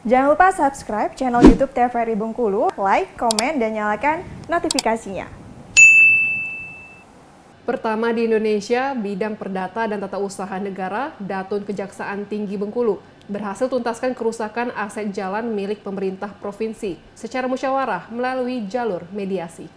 Jangan lupa subscribe channel YouTube TVRI Bengkulu, like, komen, dan nyalakan notifikasinya. Pertama di Indonesia, bidang perdata dan tata usaha negara, Datun Kejaksaan Tinggi Bengkulu, berhasil tuntaskan kerusakan aset jalan milik pemerintah provinsi secara musyawarah melalui jalur mediasi.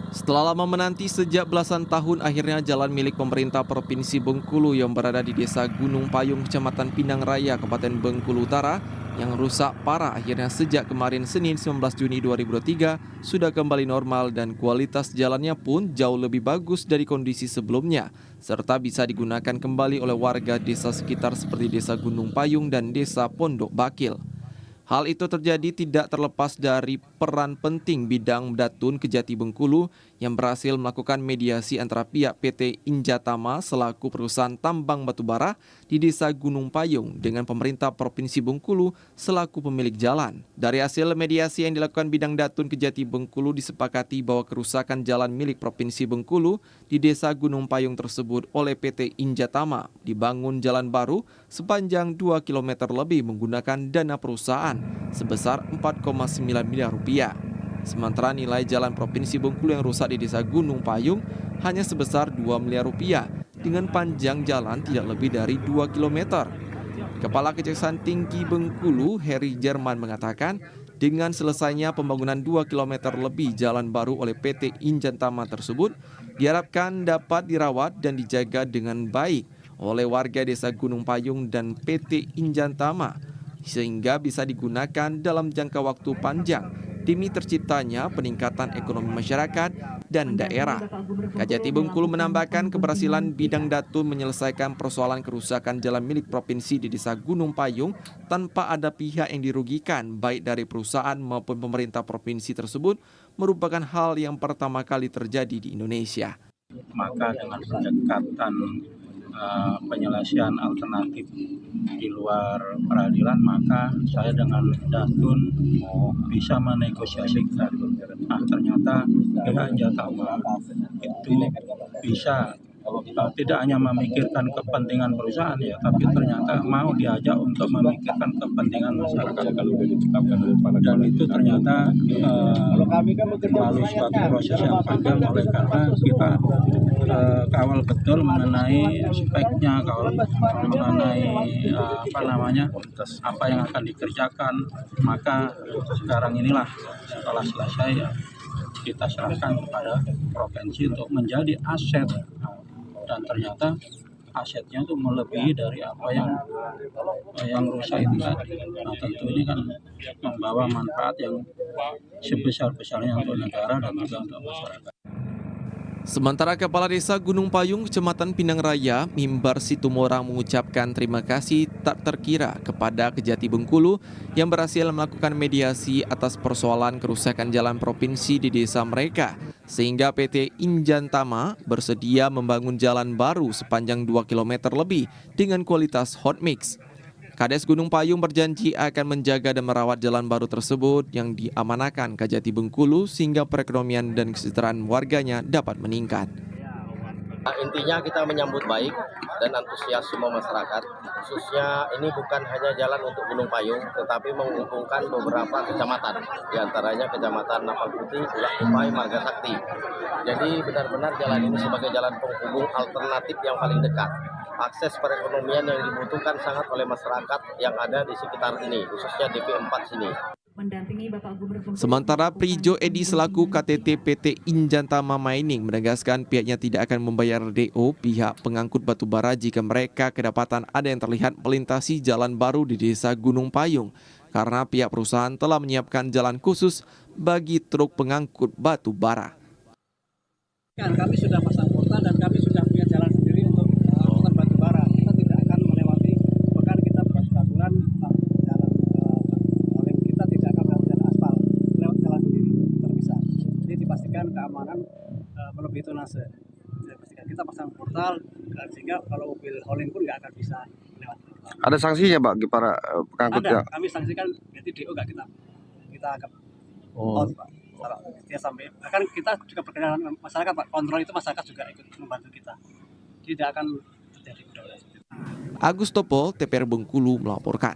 Setelah lama menanti sejak belasan tahun, akhirnya jalan milik pemerintah Provinsi Bengkulu yang berada di Desa Gunung Payung, Kecamatan Pinang Raya, Kabupaten Bengkulu Utara, yang rusak parah akhirnya sejak kemarin Senin 19 Juni 2023 sudah kembali normal dan kualitas jalannya pun jauh lebih bagus dari kondisi sebelumnya, serta bisa digunakan kembali oleh warga desa sekitar seperti Desa Gunung Payung dan Desa Pondok Bakil. Hal itu terjadi tidak terlepas dari peran penting bidang Datun Kejati Bengkulu yang berhasil melakukan mediasi antara pihak PT Injatama selaku perusahaan tambang batubara di Desa Gunung Payung dengan pemerintah Provinsi Bengkulu selaku pemilik jalan. Dari hasil mediasi yang dilakukan bidang Datun Kejati Bengkulu disepakati bahwa kerusakan jalan milik Provinsi Bengkulu di Desa Gunung Payung tersebut oleh PT Injatama dibangun jalan baru sepanjang 2 km lebih menggunakan dana perusahaan sebesar 4,9 miliar rupiah. Sementara nilai jalan Provinsi Bengkulu yang rusak di Desa Gunung Payung hanya sebesar 2 miliar rupiah dengan panjang jalan tidak lebih dari 2 km. Kepala Kejaksaan Tinggi Bengkulu, Heri Jerman, mengatakan dengan selesainya pembangunan 2 km lebih jalan baru oleh PT Injatama tersebut diharapkan dapat dirawat dan dijaga dengan baik oleh warga Desa Gunung Payung dan PT Injatama sehingga bisa digunakan dalam jangka waktu panjang demi terciptanya peningkatan ekonomi masyarakat dan daerah. Kejati Bengkulu menambahkan keberhasilan bidang Datun menyelesaikan persoalan kerusakan jalan milik provinsi di Desa Gunung Payung tanpa ada pihak yang dirugikan baik dari perusahaan maupun pemerintah provinsi tersebut merupakan hal yang pertama kali terjadi di Indonesia. Maka dengan pendekatan penyelesaian alternatif di luar peradilan, maka saya dengan Datun bisa menegosiasikan. Nah, ternyata pihak Injatama itu bisa tidak hanya memikirkan kepentingan perusahaan ya, tapi ternyata mau diajak untuk memikirkan kepentingan masyarakat. Dan itu ternyata melalui suatu proses yang panjang, oleh karena kita kawal betul mengenai speknya, kawal mengenai apa yang akan dikerjakan. Maka sekarang inilah setelah selesai ya, kita serahkan kepada provinsi untuk menjadi aset, dan ternyata asetnya itu melebihi dari apa yang rusak itu tadi. Nah, tentu ini kan membawa manfaat yang sebesar-besarnya untuk negara dan juga untuk masyarakat. Sementara Kepala Desa Gunung Payung, Kecamatan Pinang Raya, Mimbar Situmorang mengucapkan terima kasih tak terkira kepada Kejati Bengkulu yang berhasil melakukan mediasi atas persoalan kerusakan jalan provinsi di desa mereka, sehingga PT Injatama bersedia membangun jalan baru sepanjang 2 km lebih dengan kualitas hot mix. Kades Gunung Payung berjanji akan menjaga dan merawat jalan baru tersebut yang diamanahkan Kejati Bengkulu sehingga perekonomian dan kesejahteraan warganya dapat meningkat. Intinya kita menyambut baik dan antusiasme masyarakat, khususnya ini bukan hanya jalan untuk Gunung Payung, tetapi menghubungkan beberapa kecamatan, diantaranya Kecamatan Napal Putih, Bulak Kumai, Marga Sakti. Jadi benar-benar jalan ini sebagai jalan penghubung alternatif yang paling dekat. Akses perekonomian yang dibutuhkan sangat oleh masyarakat yang ada di sekitar ini, khususnya DP4 sini. Sementara Prijo Edi selaku KTT PT Injatama Mining menegaskan pihaknya tidak akan membayar DO pihak pengangkut batubara jika mereka kedapatan ada yang terlihat melintasi jalan baru di Desa Gunung Payung, karena pihak perusahaan telah menyiapkan jalan khusus bagi truk pengangkut batubara. Kami sudah pasang portal dan kami sudah punya jalan sendiri untuk angkutan batubara. Kita tidak akan melewati, bahkan kita buat peraturan jalan kita tidak akan melewati aspal, lewat jalan sendiri terpisah. Jadi dipastikan keamanan melebihi tonase. Kita pasang portal sehingga kalau mobil hauling pun nggak akan bisa lewat. Ada sanksinya Pak para pengangkutnya? Ada, kami sanksikan, jadi DO nggak kita anggap out, Pak. Dia sampai, bahkan kita juga berkenaan dengan masyarakat Pak, kontrol itu masyarakat juga ikut membantu kita, tidak akan terjadi Agus Topol, TPR Bengkulu melaporkan.